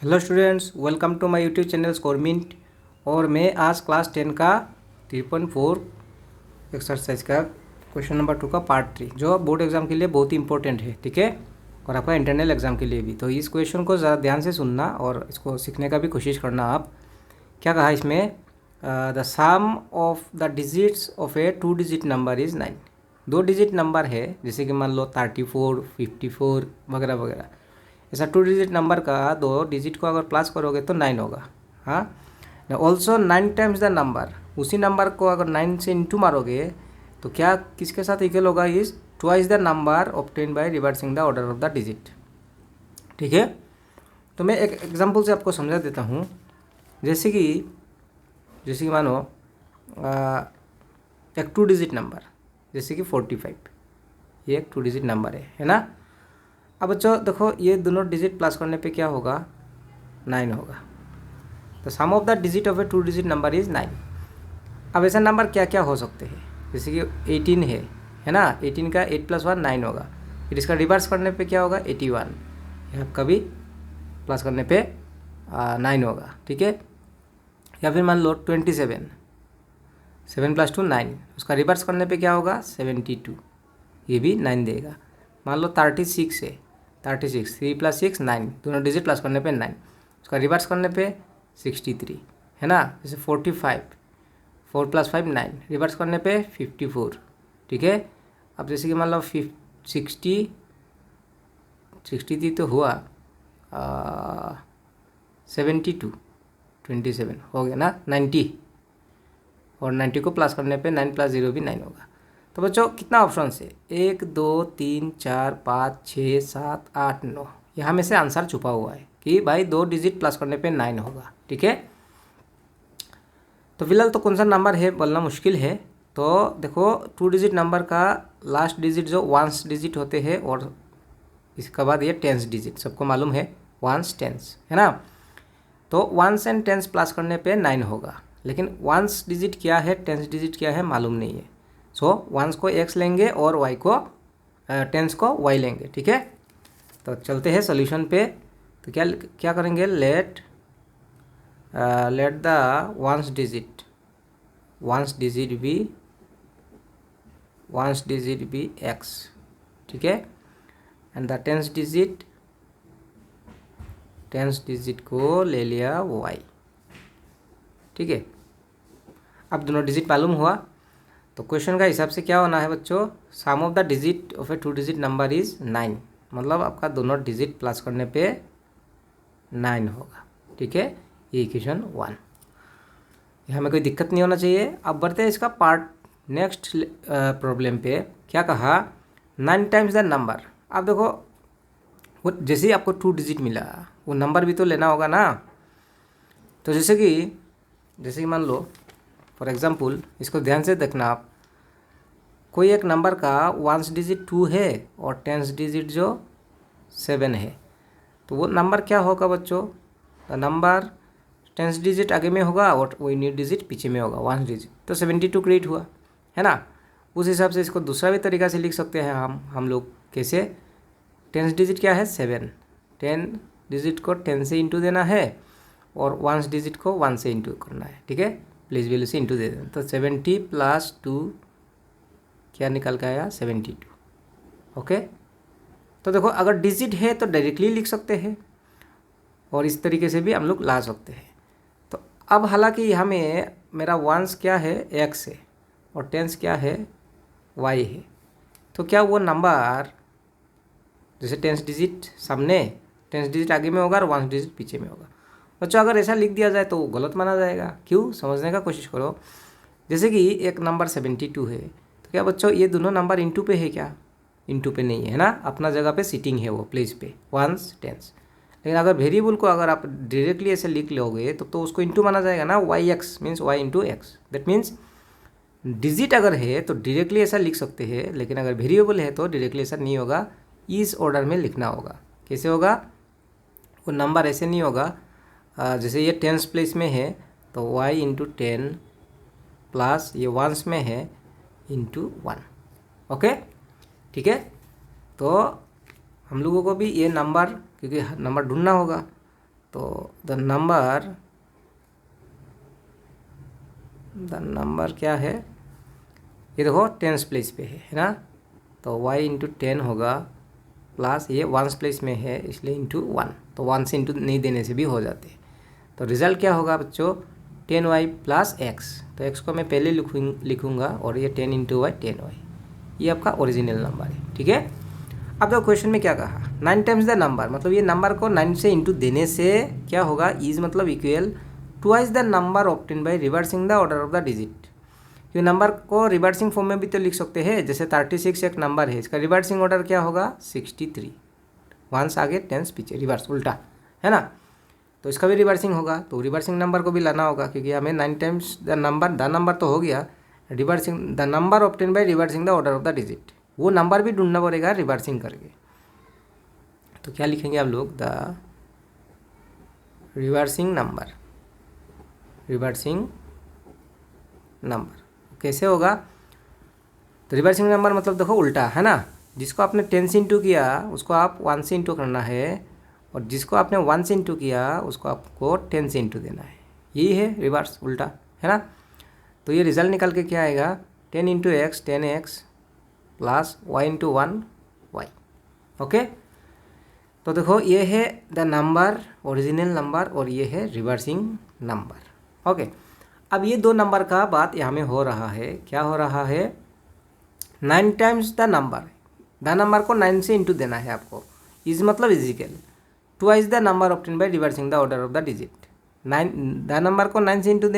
Hello students, welcome to my YouTube channel Scoremint. और मैं आज क्लास 10 का 3.4 एक्सरसाइज का क्वेश्चन नंबर 2 का पार्ट 3 जो बोर्ड एग्जाम के लिए बहुत ही इंपॉर्टेंट है, ठीक है, और आपका इंटरनल एग्जाम के लिए भी। तो इस क्वेश्चन को ज़रा ध्यान से सुनना और इसको सीखने का भी कोशिश करना। आप क्या कहा इसमें, the sum of the digits of a 2 digit number is 9। 2 digit number है, जैसे कि मान लो 34, 54 वगैरह वगैरह। ऐसा 2 डिजिट नंबर का 2 डिजिट को अगर प्लस करोगे तो 9 होगा। हाँ, ऑल्सो 9 टाइम्स द नंबर, उसी नंबर को अगर 9 से इंटू मारोगे तो क्या किसके साथ इक्वल होगा, is twice the number obtain by reversing the order of the digit. ठीक है, तो मैं एक एग्जांपल से आपको समझा देता हूँ। जैसे कि मानो एक 2 डिजिट नंबर, जैसे कि 45, ये एक 2 डिजिट नंबर है ना। अब बच्चों देखो, ये दोनों डिजिट प्लस करने पे क्या होगा, 9 होगा। तो sum of the digit of a 2 digit number is 9। अब ऐसा नंबर क्या क्या हो सकते हैं, जैसे कि 18 है ना। 18 का 8 + 1 9 होगा। फिर इसका रिवर्स करने पे क्या होगा, 81, यह कभी प्लस करने पे 9 होगा, ठीक है। या फिर मान लो 27, 7 + 2 9, उसका रिवर्स करने पे क्या होगा, 72, ये भी 9 देगा। मान लो 36 है, 36 3 + 6 9, दोनों डिजिट प्लस करने पे 9, उसका रिवर्स करने पे 63 है ना। जैसे 45, 4 + 5 9, रिवर्स करने पे 54, ठीक है। अब जैसे कि मान लो 63 तो हुआ 72, 27 हो गया ना, 90, और 90 को प्लस करने पे 9 + 0 भी 9 होगा। तो बच्चों कितना ऑप्शन है, 1 2 3 4 5 6 7 8 9, यहाँ में से आंसर छुपा हुआ है कि भाई 2 डिजिट प्लस करने पे 9 होगा, ठीक है। तो फिलहाल तो कौन सा नंबर है बोलना मुश्किल है। तो देखो, 2 डिजिट नंबर का लास्ट डिजिट जो 1s डिजिट होते हैं, और इसके बाद ये 10s डिजिट, सबको मालूम है 1s 10s है ना। तो 1s एंड 10s प्लस करने पे 9 होगा, लेकिन 1s डिजिट क्या है, 10s डिजिट क्या है मालूम नहीं है। सो 1s को x लेंगे और y को 10s को y लेंगे, ठीक है। तो चलते हैं सॉल्यूशन पे। तो क्या क्या करेंगे, let the 1s digit be x, ठीक है, एंड द 10s डिजिट को ले लिया y, ठीक है। अब दोनों डिजिट मालूम हुआ, तो क्वेश्चन का हिसाब से क्या होना है बच्चों, sum of the digit of a 2 digit number is 9, मतलब आपका दोनों डिजिट प्लस करने पे 9 होगा, ठीक है। ये इक्वेशन 1, यहाँ में कोई दिक्कत नहीं होना चाहिए। अब बढ़ते हैं इसका पार्ट नेक्स्ट प्रॉब्लम पे। क्या कहा, 9 टाइम्स द नंबर। अब देखो, वो जैसे ही आपको 2 डिजिट मिला, वो नंबर भी तो लेना होगा ना। तो जैसे कि मान लो फॉर एग्जांपल, इसको ध्यान से देखना आप, कोई एक नंबर का 1s डिजिट 2 है और 10s डिजिट जो 7 है, तो वो नंबर क्या होगा बच्चों, नंबर 10s डिजिट आगे में होगा और वो यूनिट डिजिट पीछे में होगा, 1s डिजिट। तो 72 क्रिएट हुआ है ना। उस हिसाब से इसको दूसरा भी तरीका से लिख सकते हैं हम लोग। कैसे, 10s डिजिट क्या है 7, 10 डिजिट को 10 से इंटू देना है और 1s डिजिट को 1 से इंटू करना है, ठीक है, प्लेस वैल्यू से इंटू दे देना। तो 70 + 2 क्या निकल के आया, 72, ओके। तो देखो, अगर डिजिट है तो डायरेक्टली लिख सकते हैं और इस तरीके से भी हम लोग ला सकते हैं। तो अब हालांकि यहाँ में मेरा 1s क्या है, x है, और 10s क्या है, y है। तो क्या वो नंबर, जैसे 10s डिजिट सामने, 10s डिजिट आगे में होगा और 1s डिजिट पीछे में होगा। बच्चों अगर ऐसा लिख दिया जाए तो वो गलत माना जाएगा। क्यों, समझने का कोशिश करो। जैसे कि एक नंबर 72 है, तो क्या बच्चों ये दोनों नंबर इंटू पे है क्या, इंटू पे नहीं है ना, अपना जगह पे सिटिंग है वो प्लेस पे 1s 10s। लेकिन अगर वेरिएबल को अगर आप डायरेक्टली ऐसे लिख लोगे तो उसको इंटू माना जाएगा ना, yx means y into x. That means digit अगर है तो डायरेक्टली ऐसा लिख सकते हैं, लेकिन अगर वेरिएबल है तो डायरेक्टली ऐसा नहीं होगा, इस ऑर्डर में लिखना होगा। कैसे होगा, वो नंबर ऐसे नहीं होगा, जैसे ये 10s प्लेस में है तो y इंटू 10 प्लस ये 1s में है इंटू 1, ओके, ठीक है। तो हम लोगों को भी ये नंबर, क्योंकि नंबर ढूंढना होगा, तो द नंबर क्या है, ये देखो टेंस प्लेस पे है ना, तो y इंटू 10 होगा प्लस ये वंस प्लेस में है इसलिए इंटू 1, तो 1 से इंटू नहीं देने से भी हो जाते। तो रिजल्ट क्या होगा बच्चों, 10y प्लस x, तो x को मैं पहले लिखूंगा और ये 10 इंटू वाई 10y, ये आपका ओरिजिनल नंबर है। ठीक है, अब तो क्वेश्चन में क्या कहा, 9 टाइम्स द नंबर, मतलब ये नंबर को 9 से इंटू देने से क्या होगा, इज मतलब equal twice the number obtain by reversing the order of the digit. ये नंबर को रिवर्सिंग फॉर्म में भी तो लिख सकते हैं, जैसे 36 एक नंबर है, इसका रिवर्सिंग ऑर्डर क्या होगा 63, वंस आगे टेंस पीछे रिवर्स उल्टा है ना, तो इसका भी रिवर्सिंग होगा, तो रिवर्सिंग नंबर को भी लाना होगा क्योंकि हमें 9 टाइम्स द नंबर तो हो गया, reversing the number obtain by reversing the order of the digit, वो नंबर भी ढूंढना पड़ेगा रिवर्सिंग करके। तो क्या लिखेंगे आप लोग, द रिवर्सिंग नंबर कैसे होगा, तो रिवर्सिंग नंबर मतलब देखो उल्टा है ना, जिसको आपने 10 से इंटू किया उसको आप 1 से इंटू करना है, और जिसको आपने 1 से इंटू किया उसको आपको 10 से इंटू देना है, यही है रिवर्स उल्टा है ना। तो ये रिजल्ट निकल के क्या आएगा, 10 into x 10x plus y into 1y। Okay, तो देखो ये है द नंबर ओरिजिनल नंबर और ये है रिवर्सिंग नंबर। ओके, अब ये दो नंबर का बात यहाँ में हो रहा है, क्या हो रहा है, 9 टाइम्स द नंबर को 9 से इंटू देना है आपको, इज मतलब equal twice the number obtain by reversing the order of the digit. 9 the number को 9 से इंटू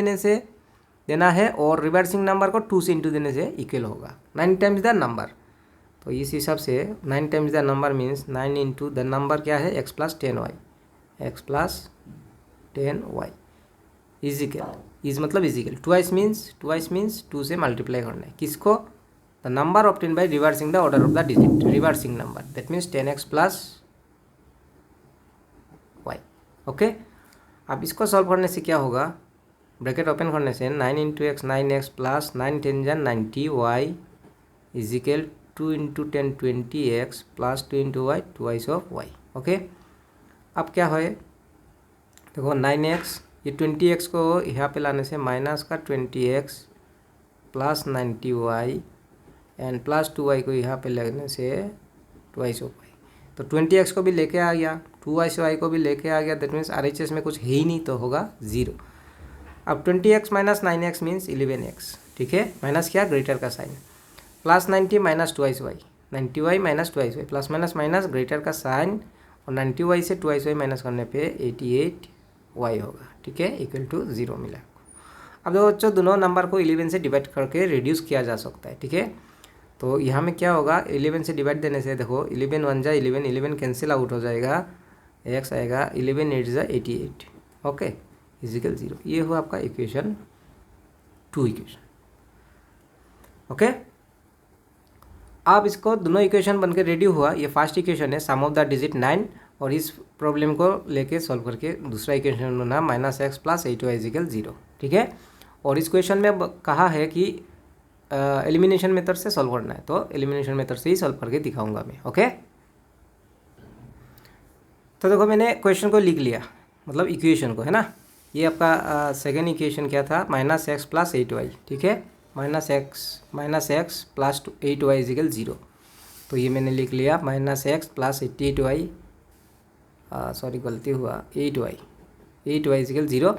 देना है और रिवर्सिंग नंबर को 2 से इंटू देने से इक्वल होगा 9 टाइम्स द नंबर। तो इस हिसाब से 9 times the number means 9 into the number क्या है, x प्लस 10y इज मतलब इजिकल ट्वाइस मीन्स 2 से मल्टीप्लाई करना है किसको, the number obtain by reversing the order of the digit, reversing number, that means 10x plus y। Okay, अब इसको solve करने से क्या होगा, ब्रैकेट ओपन करने से 9 इंटू एक्स 9x प्लस 9 10 जा 90y equal 2 into 10 20x plus 2 into y 2 of y। Okay, अब क्या है देखो 9x, ये 20x को यहाँ पे लाने से माइनस का 20x plus 90y and plus 2y को यहाँ पे लगने से 2 ऑफ y, तो 20x को भी लेके आ गया, 2y को भी लेके आ गया, दैट मीन्स RHS में कुछ है ही नहीं तो होगा 0। अब 20x minus 9x means 11x। ठीक है, माइनस क्या, ग्रेटर का sign, plus 90 minus 2y 90y minus 2y plus minus minus greater का साइन, और 90y से 2y माइनस करने पे 88y होगा। ठीक है, इक्वल टू 0 मिला। अब देखो बच्चों, दोनों नंबर को 11 से डिवाइड करके रिड्यूस किया जा सकता है। ठीक है, तो यहाँ में क्या होगा, 11 से डिवाइड देने से देखो 11 1 जा 11 कैंसिल आउट हो जाएगा, x आएगा 11 8 जा 88। Okay, equal 0। ये हुआ आपका इक्वेशन 2 इक्वेशन। ओके, अब इसको दोनों इक्वेशन बनकर रेडी हुआ, ये फर्स्ट इक्वेशन है सम ऑफ द डिजिट 9, और इस प्रॉब्लम को लेके सॉल्व करके दूसरा इक्वेशन बना -x प्लस 8y इजिकल 0। ठीक है, और इस क्वेश्चन में कहा है कि एलिमिनेशन मेथड से सॉल्व करना है, तो एलिमिनेशन मेथड से ही सॉल्व करके दिखाऊंगा मैं। ओके, तो देखो मैंने क्वेश्चन को लिख लिया, मतलब इक्वेशन को है ना, ये आपका सेकेंड इक्वेशन क्या था, -x प्लस 8y। ठीक है, -x प्लस 8y इजिकल 0, तो ये मैंने लिख लिया -x प्लस 88y, सॉरी गलती हुआ 8y equal 0,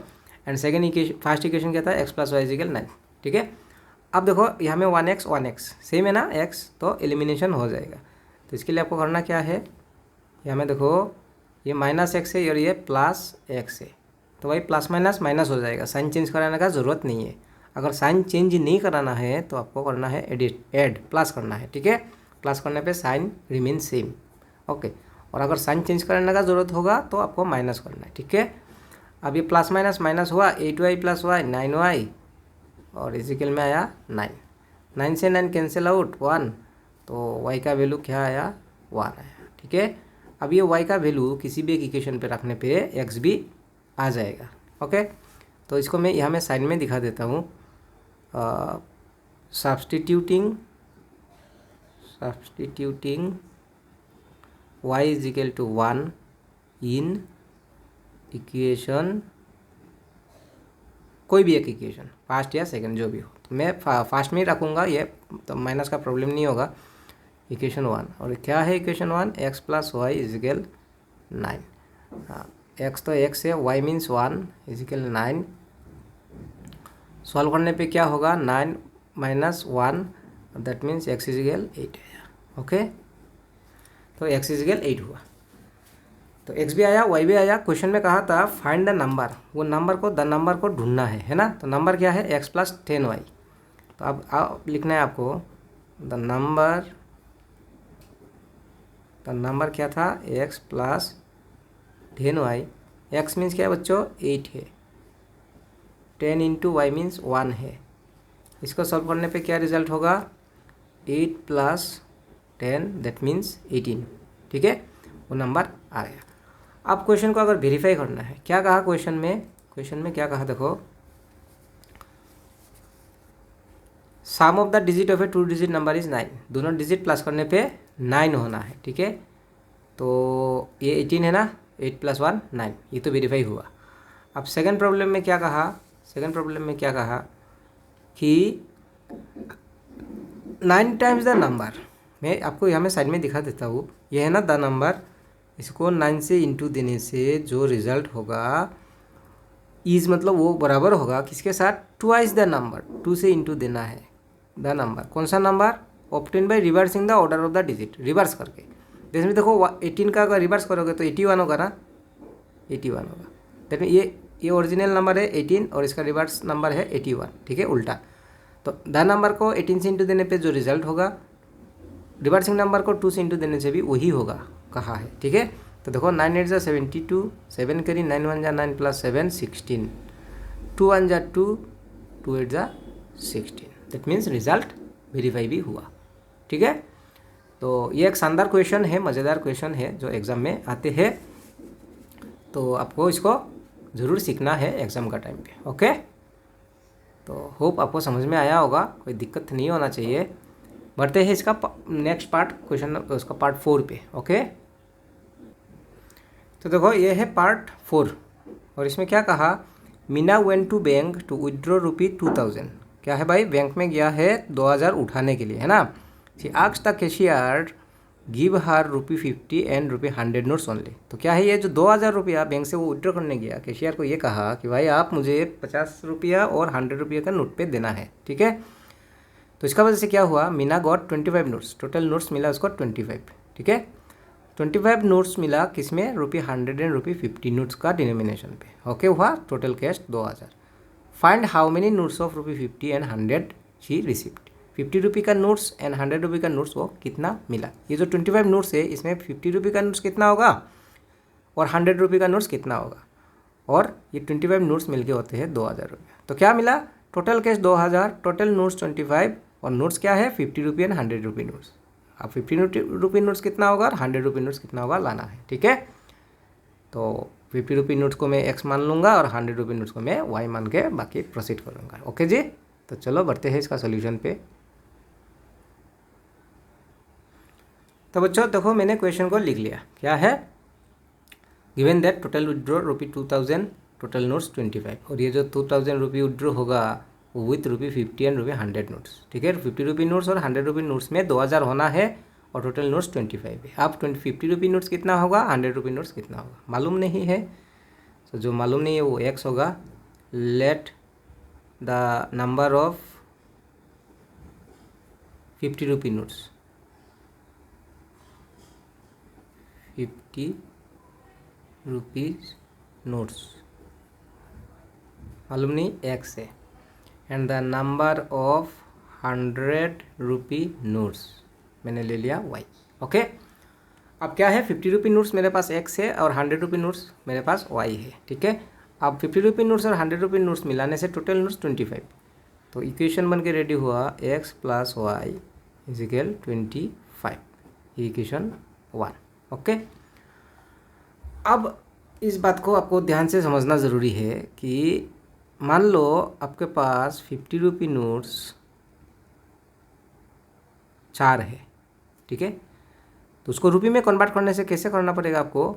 and second equation first equation क्या था, x प्लस y इजिकल 9। ठीक है, अब देखो यहाँ में 1x सेम है ना x, तो एलिमिनेशन हो जाएगा। तो इसके लिए आपको करना क्या है, यहाँ में देखो ये -x है और ये +x है, तो भाई प्लस माइनस माइनस हो जाएगा, साइन चेंज कराने का ज़रूरत नहीं है। अगर साइन चेंज नहीं कराना है तो आपको करना है ऐड प्लस करना है। ठीक है, प्लस करने पे साइन रिमेन सेम। ओके, और अगर साइन चेंज करने का ज़रूरत होगा तो आपको माइनस करना है। ठीक है, अब ये प्लस माइनस माइनस हुआ, 8y प्लस y 9y, और इजिकल में आया 9 से 9 कैंसिल आउट 1, तो y का वैल्यू क्या आया 1 आया। ठीक है, अब ये y का वैल्यू किसी भी एक इक्वेशन पे रखने पे x भी आ जाएगा। ओके, तो इसको मैं यहाँ में साइन में दिखा देता हूँ, substituting y is equal to 1 in equation, कोई भी एक इक्वेशन, फर्स्ट या सेकंड जो भी हो, तो मैं फास्ट में ही रखूँगा, ये तो माइनस का प्रॉब्लम नहीं होगा। इक्वेशन 1, और क्या है equation 1? x plus y equal 9। हाँ, x तो x है, y मीन्स 1 इजिकल 9। सॉल्व करने पे क्या होगा? 9 माइनस 1, दैट मीन्स x इजिकल 8 आया। ओके, तो x इजिकल 8 हुआ, तो x भी आया, y भी आया। क्वेश्चन में कहा था फाइंड द नंबर, वो नंबर को ढूंढना है ना। तो नंबर क्या है? x plus 10y। तो अब लिखना है आपको द नंबर क्या था? x plus 10y। x means क्या है बच्चों? 8 है। 10 इंटू वाई मीन्स 1 है। इसको सॉल्व करने पे क्या रिजल्ट होगा? 8 प्लस 10 दैट मीन्स 18। ठीक है, वो नंबर आ गया। अब क्वेश्चन को अगर वेरीफाई करना है, क्या कहा क्वेश्चन में क्या कहा देखो, sum of the digit of a 2 digit number is 9। दोनों डिजिट प्लस करने पे 9 होना है। ठीक है, तो ये 18 है ना, 8 प्लस 1 9, ये तो वेरीफाई हुआ। अब सेकंड प्रॉब्लम में क्या कहा कि 9 टाइम्स द नंबर। मैं आपको यहाँ में साइड में दिखा देता हूँ, ये है ना द नंबर, इसको 9 से इंटू देने से जो रिजल्ट होगा इज मतलब वो बराबर होगा किसके साथ? Twice the number. 2 से इंटू देना है द नंबर। कौन सा number? Obtain by reversing the order of the digit, reverse करके। इसमें देखो 18 का अगर रिवर्स करोगे तो 81 होगा ना, 81 होगा। दैट मीन ये ओरिजिनल नंबर है 18 और इसका रिवर्स नंबर है 81। ठीक है, उल्टा। तो द नंबर को 18 से इंटू देने पे जो रिजल्ट होगा, रिवर्सिंग नंबर को 2 से इंटू देने से भी वही होगा कहा है। ठीक है, तो देखो 9 8 जा 72, 7 करी, 9 1 जा 9 प्लस 7 16, 2 1 जा 2, 2 8 जा 16। दैट मीन्स रिजल्ट वेरीफाई भी हुआ। ठीक है, तो ये एक शानदार क्वेश्चन है, मज़ेदार क्वेश्चन है जो एग्ज़ाम में आते हैं, तो आपको इसको ज़रूर सीखना है एग्ज़ाम का टाइम पे। ओके, तो होप आपको समझ में आया होगा, कोई दिक्कत नहीं होना चाहिए। बढ़ते हैं इसका नेक्स्ट पार्ट, क्वेश्चन उसका पार्ट 4 पे। ओके, तो देखो ये है पार्ट 4, और इसमें क्या कहा? Meena went to bank to withdraw ₹2000। क्या है भाई? बैंक में गया है 2000 उठाने के लिए, है ना। She asked the cashier give her ₹50 and ₹100 notes only. तो क्या है, ये जो 2000 रुपया बैंक से वो विड्रॉ करने गया, कैशियर को ये कहा कि भाई आप मुझे 50 रुपया और 100 रुपये का नोट पे देना है। ठीक है, तो इसका वजह से क्या हुआ? Meena got 25 notes, total notes मिला उसको 25। ठीक है, 25 नोट्स मिला किसमें? ₹100 एंड ₹50 नोट्स का डिनोमिनेशन पे। ओके, हुआ total cash 2000। Find how many notes of ₹50 and 100 she receipt. 50 रुपये का नोट्स एंड 100 रुपये का नोट्स वो कितना मिला। ये जो 25 नोट्स है इसमें 50 रुपये का नोट्स कितना होगा और 100 रुपये का नोट्स कितना होगा, और ये 25 नोट्स मिलके होते हैं 2000 रुपये। तो क्या मिला? टोटल कैश 2000, टोटल नोट्स 25, और नोट्स क्या है? 50 रुपये एंड 100 रुपये नोट्स। अब 50 रुपये नोट्स कितना होगा और 100 रुपये नोट्स कितना होगा लाना है। ठीक है, तो 50 रुपये नोट्स को मैं x मान लूँगा और 100 रुपये नोट्स को मैं y मान के बाकी प्रोसीड करूँगा। ओके जी, तो चलो बढ़ते हैं इसका सोल्यूशन पे। तो बच्चों देखो मैंने क्वेश्चन को लिख लिया, क्या है? Given that total withdraw ₹2000, total notes 25, और ये जो 2000 रुपये विड्रॉ होगा वो विथ ₹50 एंड ₹100 नोट्स। ठीक है, 50 रुपये नोट्स और 100 रुपये नोट्स में 2000 होना है और टोटल नोट्स 25 है। अब 50 रुपये नोट्स कितना होगा, 100 रुपये नोट्स कितना होगा मालूम नहीं है, तो जो मालूम नहीं है वो x होगा। लेट द नंबर ऑफ 50 रुपये नोट्स, 50 रुपीज़ नोट्स मालूम नहीं x है, and the number of 100 rupee notes मैंने ले लिया y। ओके, अब क्या है? 50 रुपये नोट्स मेरे पास x है और 100 रुपये नोट्स मेरे पास y है। ठीक है, अब 50 रुपये नोट्स और 100 रुपये नोट्स मिलाने से टोटल नोट्स 25। तो इक्वेशन बन के रेडी हुआ x plus y equal 25, equation 1। Okay, अब इस बात को आपको ध्यान से समझना ज़रूरी है कि मान लो आपके पास 50 रुपये नोट्स 4 है। ठीक है, तो उसको रुपये में कन्वर्ट करने से कैसे करना पड़ेगा आपको?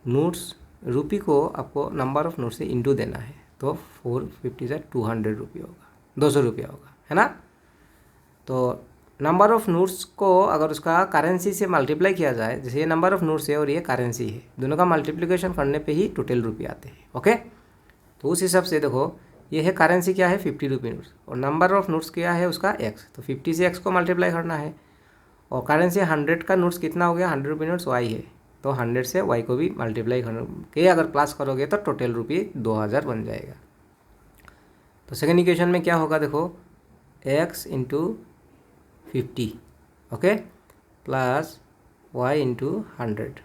नोट्स रुपी को आपको नंबर ऑफ नोट से इंटू देना है, तो 450 से 200 रुपये होगा, 200 रुपया होगा, है ना। तो नंबर ऑफ नोट्स को अगर उसका करेंसी से मल्टीप्लाई किया जाए, जैसे ये नंबर ऑफ नोट्स है और ये करेंसी है, दोनों का मल्टीप्लिकेशन करने पे ही टोटल रुपये आते हैं। ओके, तो उस हिसाब से देखो ये है करेंसी क्या है 50 रुपी नोट्स, और नंबर ऑफ नोट्स क्या है उसका x, तो 50 से x को मल्टीप्लाई करना है, और करेंसी 100 का नोट्स कितना हो गया 100 रुपी नोट्स y है, तो 100 से y को भी मल्टीप्लाई करके अगर प्लस करोगे तो टोटल रुपये 2000 बन जाएगा। तो सेकेंड इक्वेशन में क्या होगा देखो, x into 50, okay, plus y into 100,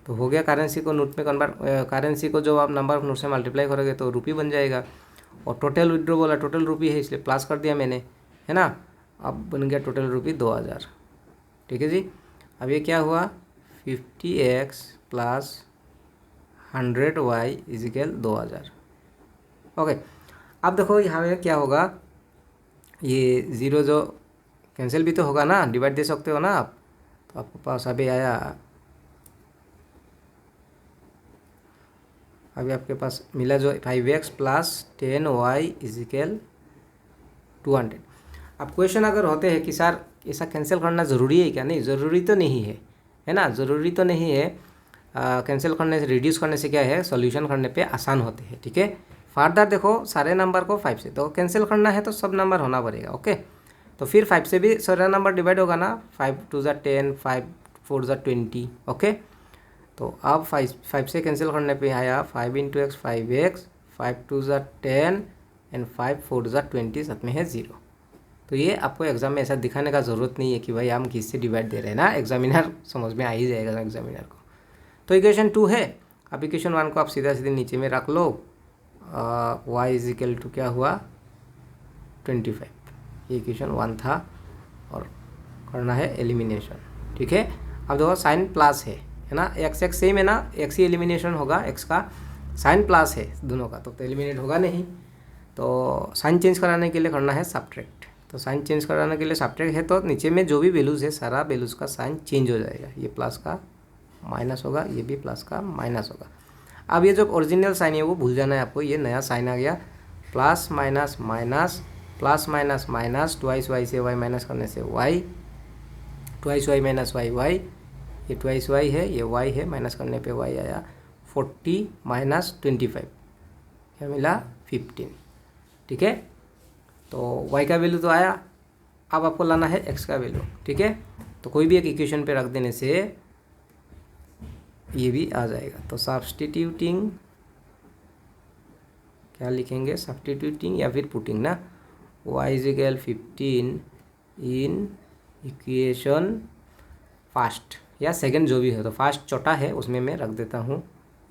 तो हो गया करेंसी को नोट में कन्वर्ट, करेंसी को जो आप नंबर ऑफ नोट से मल्टीप्लाई करोगे तो रुपी बन जाएगा, और टोटल विड्रो बोला टोटल रुपी है इसलिए प्लस कर दिया मैंने, है ना। अब बन गया टोटल रुपी 2000, ठीक है जी। अब ये क्या हुआ 50x plus 100y is equal 2000। Okay, अब देखो यहाँ में क्या होगा, ये ज़ीरो जो कैंसिल भी तो होगा ना, डिवाइड दे सकते हो ना आप, तो आपके पास अभी आया, अभी आपके पास मिला जो 5x प्लस 10y इजिकल 200। अब क्वेश्चन अगर होते हैं कि सर ऐसा कैंसिल करना ज़रूरी है क्या, नहीं ज़रूरी तो नहीं है ना, ज़रूरी तो नहीं है। कैंसिल करने से, रिड्यूस करने से क्या है, सॉल्यूशन करने पे आसान होते हैं, ठीक है। फर्दर देखो सारे नंबर को 5 से तो कैंसिल करना है तो सब नंबर होना पड़ेगा, ओके। तो फिर 5 से भी सारा नंबर डिवाइड होगा ना, 5 2 ज़ा 10, 5 4 ज़ा 20, ओके। तो अब 5 से कैंसिल करने पे आया 5 इंटू एक्स 5x, 5 2 ज़ा 10 एंड 5 4 ज़ा 20, साथ में है 0। तो ये आपको एग्जाम में ऐसा दिखाने का ज़रूरत नहीं है कि भाई हम किससे डिवाइड दे रहे हैं ना, एग्जामिनर समझ में आ ही जाएगा एग्जामिनर को। तो इक्वेशन 2 है। अब इक्वेशन 1 को आप सीधा सीधे नीचे में रख लो, y इजिकल टू क्या हुआ 25, ये इक्वेशन 1 था, और करना है एलिमिनेशन, ठीक है। अब देखो साइन प्लस है ना, एक्स एक्स सेम है ना, एक्स ही एलिमिनेशन होगा, एक्स का साइन प्लस है दोनों का, तो एलिमिनेट होगा नहीं। तो साइन चेंज कराने के लिए करना है सब्ट्रैक्ट, तो साइन चेंज कराने के लिए सब्ट्रैक्ट है, तो नीचे में जो भी वैल्यूज़ है सारा वैल्यूज़ का साइन चेंज हो जाएगा, ये प्लस का माइनस होगा, ये भी प्लस का माइनस होगा। अब ये जो ओरिजिनल साइन है वो भूल जाना है आपको, ये नया साइन आ गया, plus minus minus, plus minus minus, twice y से वाई माइनस करने से y, twice y minus y y, ये ट्वाइस वाई है, ये वाई है, माइनस करने पे वाई आया 40 माइनस 25, क्या मिला 15, ठीक है। तो वाई का वैल्यू तो आया, अब आपको लाना है एक्स का वैल्यू, ठीक है। तो कोई भी एक इक्वेशन पे रख देने से ये भी आ जाएगा। तो सब्स्टिट्यूटिंग क्या लिखेंगे, सब्स्टिट्यूटिंग या फिर पुटिंग ना, y equal 15 in equation first या सेकंड जो भी है, तो फर्स्ट छोटा है उसमें मैं रख देता हूँ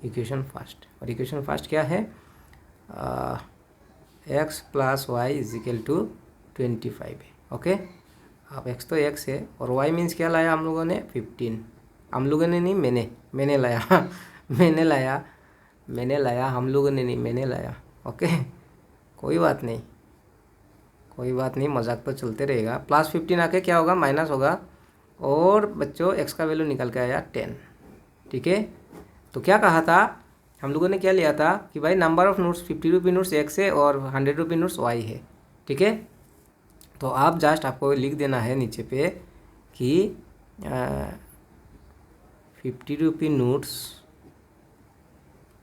इक्वेशन फर्स्ट, और इक्वेशन फर्स्ट क्या है x plus y equal to 25 है, ओके। अब x तो x है, और y मीन्स क्या लाया हम लोगों ने 15, हम लोगों ने नहीं मैंने लाया मैंने लाया, हम लोगों ने नहीं मैंने लाया, ओके। कोई बात नहीं, मजाक तो चलते रहेगा। प्लस 15 आके क्या होगा माइनस होगा, और बच्चों x का वैल्यू निकल के आया 10, ठीक है। तो क्या कहा था हम लोगों ने, क्या लिया था कि भाई number of notes 50 rupee notes x है और 100 रुपी नोट्स y है, ठीक है। तो आप जस्ट आपको लिख देना है नीचे पे कि 50 रुपी नोट्स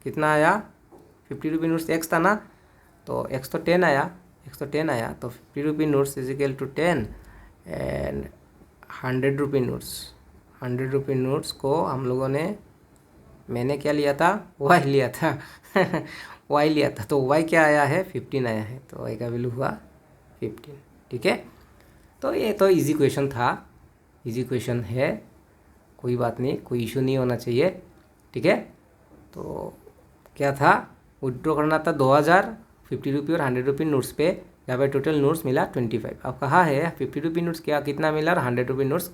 कितना आया, 50 रुपी नोट्स x था ना, तो x तो 10 आया, तो 50 rupee notes equal to 10 and 100 rupee notes को हम लोगों ने, मैंने क्या लिया था y लिया था y लिया था, तो y क्या आया है 15 आया है, तो y का वैल्यू हुआ 15, ठीक है। तो ये तो इजी क्वेश्चन था, इजी क्वेश्चन है, कोई बात नहीं, कोई इशू नहीं होना चाहिए, ठीक है। तो क्या था, विड्रॉ करना था 2000 50 रुपी और 100 रुपी नोट्स पे, जहाँ पे टोटल नोट्स मिला 25। अब कहा है 50 रुपी नोट्स क्या कितना मिला और 100 रुपी नोट्स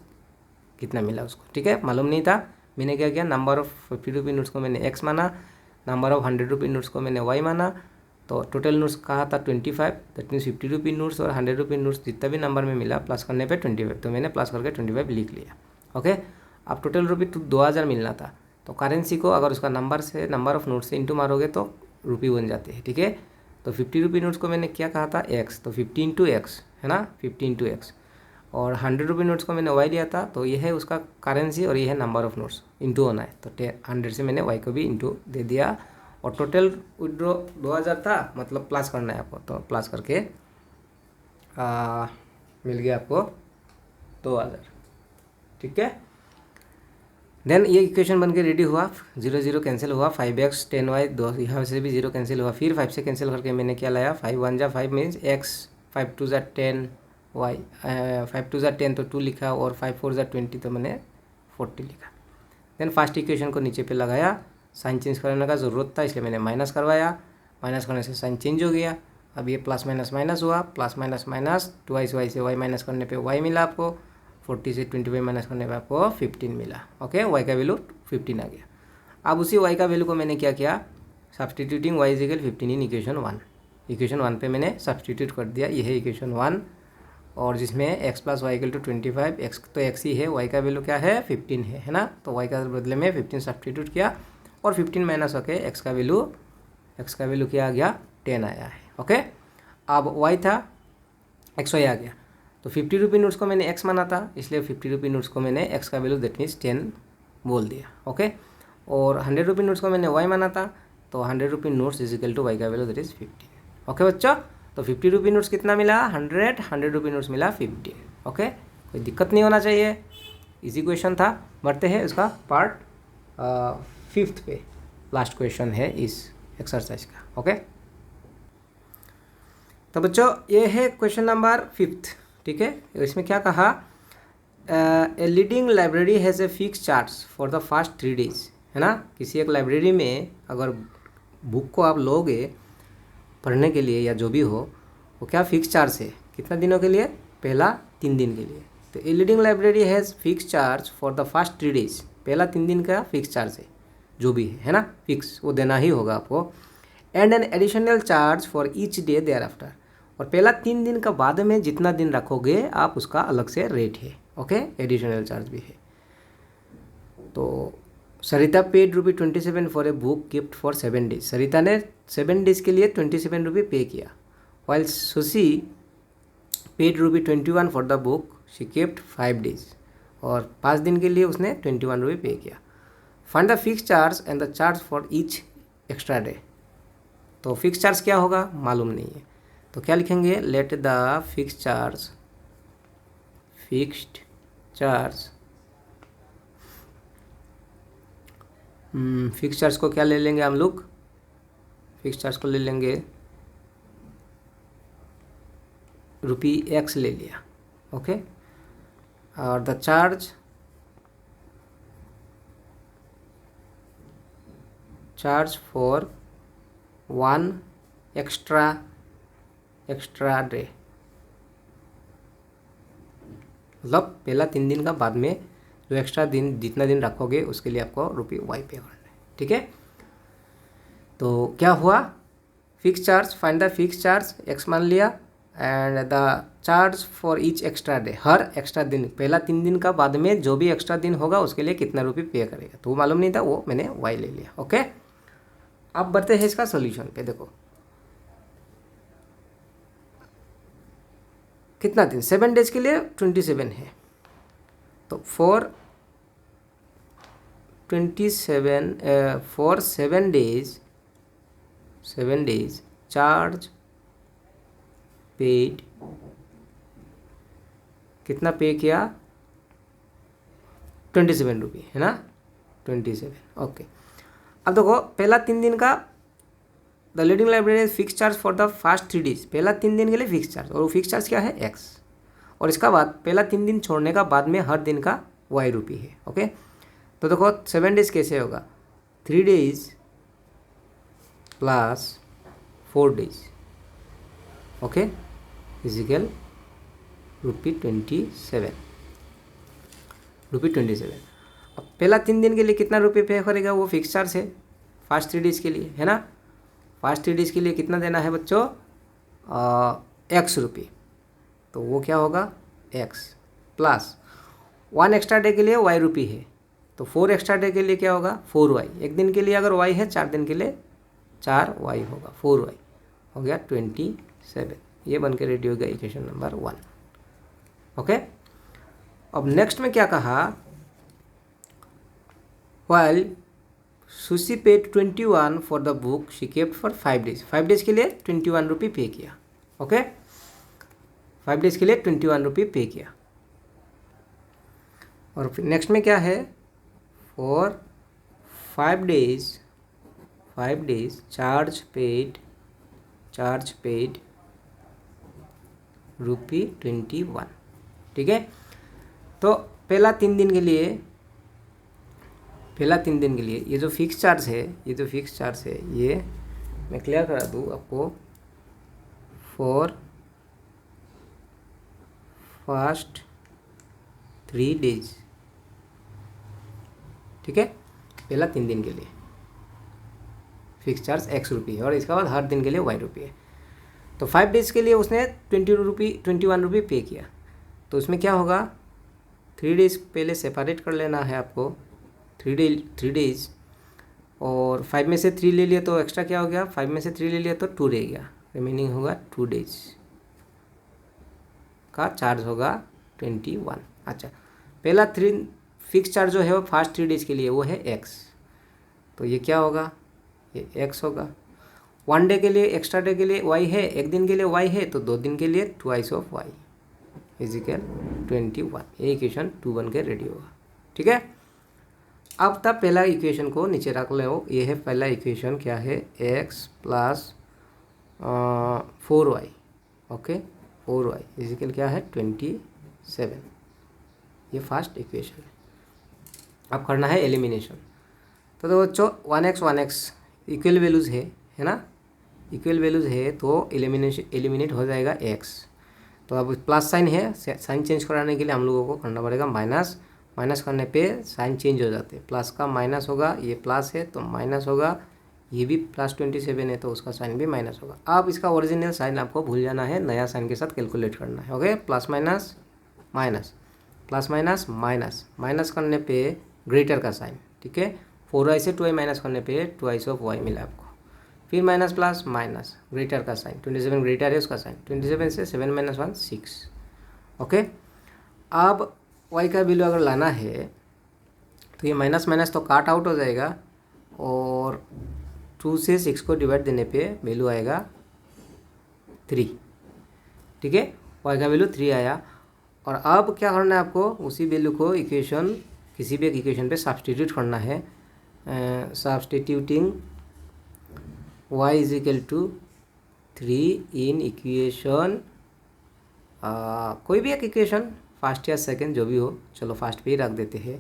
कितना मिला उसको, ठीक है, मालूम नहीं था। मैंने क्या किया, नंबर ऑफ 50 रुपी नोट्स को मैंने x माना, नंबर ऑफ 100 रुपी नोट्स को मैंने y माना, तो टोटल नोट्स कहा था 25, दैट मीन्स 50 रुपी नोट्स और 100 रुपी नोट्स जितना भी नंबर में मिला प्लस करने पे 25, तो मैंने प्लस करके 25 लिख लिया, ओके। अब टोटल रुपी 2000 मिलना था, तो करेंसी को अगर उसका नंबर ऑफ नोट से इंटू मारोगे तो रुपी बन जाते हैं, ठीक है। तो 50 रुपी नोट्स को मैंने क्या कहा था, एक्स, तो 50 इंटू एक्स है ना, 50 इंटू एक्स। और 100 रुपी नोट्स को मैंने वाई लिया था, तो ये है उसका करेंसी और ये है नंबर ऑफ नोट्स, इंटू होना है। तो 100 से मैंने वाई को भी इंटू दे दिया। और टोटल विड्रॉ 2000 था, मतलब प्लस करना है आपको, तो प्लस करके मिल गया आपको 2000, ठीक है। देन ये इक्वेशन बन के रेडी हुआ, 0 0 कैंसिल हुआ, 5x 10y, दो यहाँ से भी 0 कैंसिल हुआ। फिर 5 से कैंसिल करके मैंने क्या लाया, 5 1 जा 5 मीन्स x, 5 2 जा 10 y, 5 2 जा 10 तो 2 लिखा, और 5 4 जा 20 तो मैंने 40 लिखा। देन फर्स्ट इक्वेशन को नीचे पे लगाया, साइन चेंज करने का ज़रूरत था इसलिए मैंने माइनस करवाया, माइनस करने से साइन चेंज हो गया। अब ये प्लस माइनस माइनस हुआ, प्लस माइनस माइनस, 2y से y माइनस करने पे y मिला आपको, 40 से 25 माइनस करने पे आपको 15 मिला। ओके, y का वैल्यू 15 आ गया। अब उसी y का वैल्यू को मैंने क्या किया, substituting y is equal 15 in equation 1 पे मैंने सब्सटीट्यूट कर दिया। ये है इक्वेशन 1, और जिसमें x plus y equal to 25, x तो x ही है, y का वैल्यू क्या है 15 है ना। तो y का बदले में 15 सब्सटीट्यूट किया, और 15 माइनस होके x का वैल्यू क्या आ गया, 10 आया है। ओके, अब y था xy आ गया, तो 50 रुपी नोट्स को मैंने x माना था, इसलिए 50 रुपी नोट्स को मैंने x का वैल्यू दैट मीन्स 10 बोल दिया। ओके, और 100 रुपी नोट्स को मैंने y माना था, तो 100 rupee notes is equal to y का वैल्यू दैट इज 15। ओके बच्चों, तो 50 रुपी नोट्स कितना मिला, 100 रुपी नोट्स मिला 15। ओके, कोई दिक्कत नहीं होना चाहिए, इजी क्वेश्चन था। बढ़ते हैं उसका पार्ट 5 पे, लास्ट क्वेश्चन है इस एक्सरसाइज का। ओके, तो बच्चों ये है क्वेश्चन नंबर 5, ठीक है। इसमें क्या कहा, a leading library has a fix charge for the first 3 days, है ना। किसी एक लाइब्रेरी में अगर बुक को आप लोगे पढ़ने के लिए या जो भी हो, वो क्या फिक्स चार्ज है, कितना दिनों के लिए, पहला 3 दिन के लिए। तो a leading library has fix charge for the first 3 days, पहला 3 दिन का फिक्स चार्ज है, जो भी है ना, फिक्स वो देना ही होगा आपको। And an additional charge for each day thereafter, और पहला 3 दिन का बाद में जितना दिन रखोगे आप उसका अलग से रेट है। ओके, एडिशनल चार्ज भी है। तो Sarita paid ₹27 for a book gift for 7 days, Sarita ने 7 days के लिए 27 रुपये पे किया। While Sushi paid ₹21 for the book she kept 5 days, और 5 दिन के लिए उसने 21 रुपये पे किया। Find the fix charge and the charge for each extra day, तो फिक्स चार्ज क्या होगा मालूम नहीं है, तो क्या लिखेंगे, let the fixed charge fix charge को क्या ले लेंगे हम लोग, फिक्स चार्ज को ले लेंगे ₹x ले लिया। ओके, और the charge for 1 extra day, मतलब पहला 3 दिन का बाद में जो एक्स्ट्रा दिन जितना दिन रखोगे उसके लिए आपको ₹y पे करना है, ठीक है। तो क्या हुआ, fix charge, find the fix charge x मान लिया, and the charge for each extra day, her extra दिन, पहला 3 दिन का बाद में जो भी एक्स्ट्रा दिन होगा उसके लिए कितना रुपये पे करेगा, तो वो मालूम नहीं था, वो मैंने y ले लिया। ओके, अब बढ़ते हैं इसका सोल्यूशन पे। देखो कितना दिन, 7 days के लिए 27 है, तो फॉर 7 days चार्ज पेड, कितना पे किया, 27 रुपये, है ना, 27। ओके, अब देखो पहला 3 दिन का the leading library fix charge for the first 3 days, पहला 3 दिन के लिए फिक्स चार्ज, और वो फिक्स चार्ज क्या है x, और इसका बाद पहला 3 दिन छोड़ने का बाद में हर दिन का y रुपये है। ओके, तो देखो 7 days कैसे होगा, 3 days plus 4 days, okay, equal ₹27। अब पहला 3 दिन के लिए कितना रुपये पे करेगा, वो फिक्स चार्ज है फर्स्ट 3 days के लिए, है ना। फर्स्ट 3 days के लिए कितना देना है बच्चों, x रुपये, तो वो क्या होगा x, प्लस 1 एक्स्ट्रा डे के लिए y रुपये है, तो 4 एक्स्ट्रा डे के लिए क्या होगा 4y, एक दिन के लिए अगर y है 4 दिन के लिए 4y होगा, 4y हो गया 27। ये बन के रेडी हो गया इक्वेशन नंबर 1। ओके, अब नेक्स्ट में क्या कहा, while sushi paid 21 for the book she kept for 5 days, 5 days के लिए 21 रुपये पे किया। ओके, 5 डेज के लिए 21 रुपये पे किया। और फिर नेक्स्ट में क्या है, फॉर 5 डेज चार्ज पेड ₹21। ठीक है, तो पहला 3 दिन के लिए ये जो फिक्स चार्ज है, ये मैं क्लियर करा दूँ आपको। फॉर फर्स्ट 3 डेज, ठीक है, पहला 3 दिन के लिए फिक्स चार्ज X रुपये है और इसके बाद हर दिन के लिए Y रुपये है। तो 5 डेज के लिए उसने 21 रुपये पे किया। तो उसमें क्या होगा, 3 डेज पहले सेपरेट कर लेना है आपको, 3 डेज, और 5 में से 3 ले लिया तो एक्स्ट्रा क्या हो गया, 5 में से 3 ले लिया तो 2 रह गया, रिमेनिंग होगा 2 डेज का चार्ज होगा 21। अच्छा, पहला 3 फिक्स चार्ज जो है वो फर्स्ट 3 डेज के लिए वो है X, तो ये क्या होगा, ये X होगा। 1 डे के लिए, एक्स्ट्रा डे के लिए Y है, एक दिन के लिए Y है, तो 2 दिन के लिए ट्वाइस ऑफ Y इजिकल 21। ये इक्वेशन 2 बन के रेडी होगा। ठीक है, अब तब पहला इक्वेशन को नीचे रख लो, ये है पहला इक्वेशन, क्या है, X plus 4Y। Okay, 4Y is equal क्या है 27, ये फर्स्ट इक्वेशन है। अब करना है एलिमिनेशन। तो बच्चों 1x इक्वल वैल्यूज़ है ना, इक्वल वैल्यूज़ है तो एलिमिनेट हो जाएगा x। तो अब प्लस साइन है, साइन चेंज कराने के लिए हम लोगों को करना पड़ेगा माइनस करने पे साइन चेंज हो जाते हैं, प्लस का माइनस होगा, ये प्लस है तो माइनस होगा, ये भी प्लस 27 है तो उसका साइन भी माइनस होगा। अब इसका ओरिजिनल साइन आपको भूल जाना है, नया साइन के साथ कैलकुलेट करना है। Okay, plus minus minus, plus minus minus, minus करने पे ग्रेटर का साइन, ठीक है, 4y से 2y माइनस करने पे ट्वाइस ऑफ y मिला आपको, फिर माइनस प्लस माइनस, ग्रेटर का साइन, 27 ग्रेटर है उसका साइन, 27 से 7 - 1 6। ओके, अब y का वैल्यू अगर लाना है तो ये माइनस माइनस तो काट आउट हो जाएगा और 2 से 6 को डिवाइड देने पे वैल्यू आएगा 3। ठीक है, y का वैल्यू 3 आया। और अब क्या करना है आपको, उसी वैल्यू को इक्वेशन, किसी भी एक इक्वेशन पे सब्सटीट्यूट करना है। Substituting y is equal to 3 in equation, कोई भी एक इक्वेशन, फर्स्ट या सेकंड जो भी हो, चलो फर्स्ट पे ही रख देते हैं।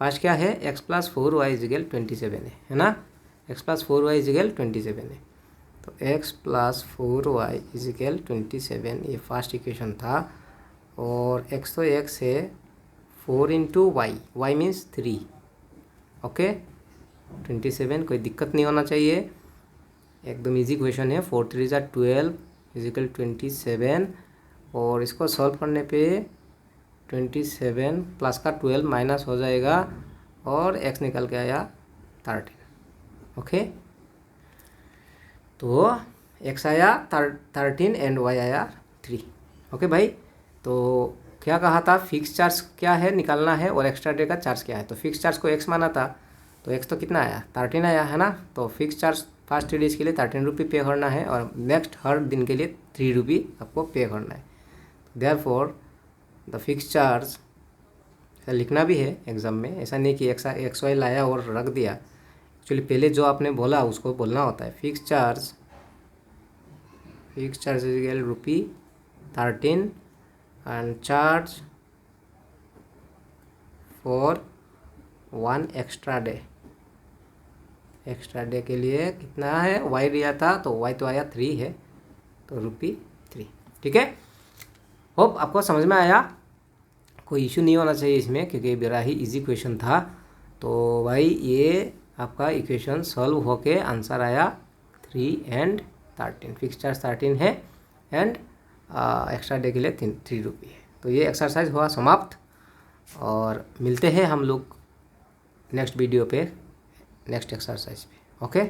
फर्स्ट क्या है, x plus 4y is equal 27 है ना, x plus 4y is equal 27 है। तो x plus 4y is equal 27, ये फर्स्ट इक्वेशन था। और x तो x है, 4 इंटू y मीन्स 3। ओके, 27, कोई दिक्कत नहीं होना चाहिए, एकदम इजी क्वेश्चन है। 4 3 = 12 इजिकल 27, और इसको सॉल्व करने पे 27 प्लस का 12 माइनस हो जाएगा और x निकल के आया 13। ओके, तो x आया 13 एंड y आया 3। ओके भाई, तो क्या कहा था, फिक्स चार्ज क्या है निकालना है और एक्स्ट्रा डे का चार्ज क्या है। तो फिक्स चार्ज को x माना था, तो x तो कितना आया, 13 आया है ना। तो फिक्स चार्ज फर्स्ट 3 डेज के लिए 13 रुपये पे करना है और नेक्स्ट हर दिन के लिए 3 रुपये आपको पे करना है। देयरफॉर द फिक्स चार्ज, लिखना भी है एग्जाम में, ऐसा नहीं कि एक्स वाई लाया और रख दिया। एक्चुअली पहले जो आपने बोला उसको बोलना होता है। Fix charge is equal rupee 13 and charge for 1 extra day. Extra day के लिए कितना है, y दिया था तो y तो आया 3 है, तो ₹3। ठीक है, होप आपको समझ में आया, कोई इशू नहीं होना चाहिए इसमें, क्योंकि बड़ा ही इजी क्वेश्चन था। तो भाई ये आपका इक्वेशन सॉल्व होके आंसर आया 3 एंड 13। फिक्स चार्ज 13 है एंड एक्स्ट्रा डे के लिए 3 रुपये है। तो ये एक्सरसाइज हुआ समाप्त और मिलते हैं हम लोग नेक्स्ट वीडियो पे, नेक्स्ट एक्सरसाइज पे। ओके।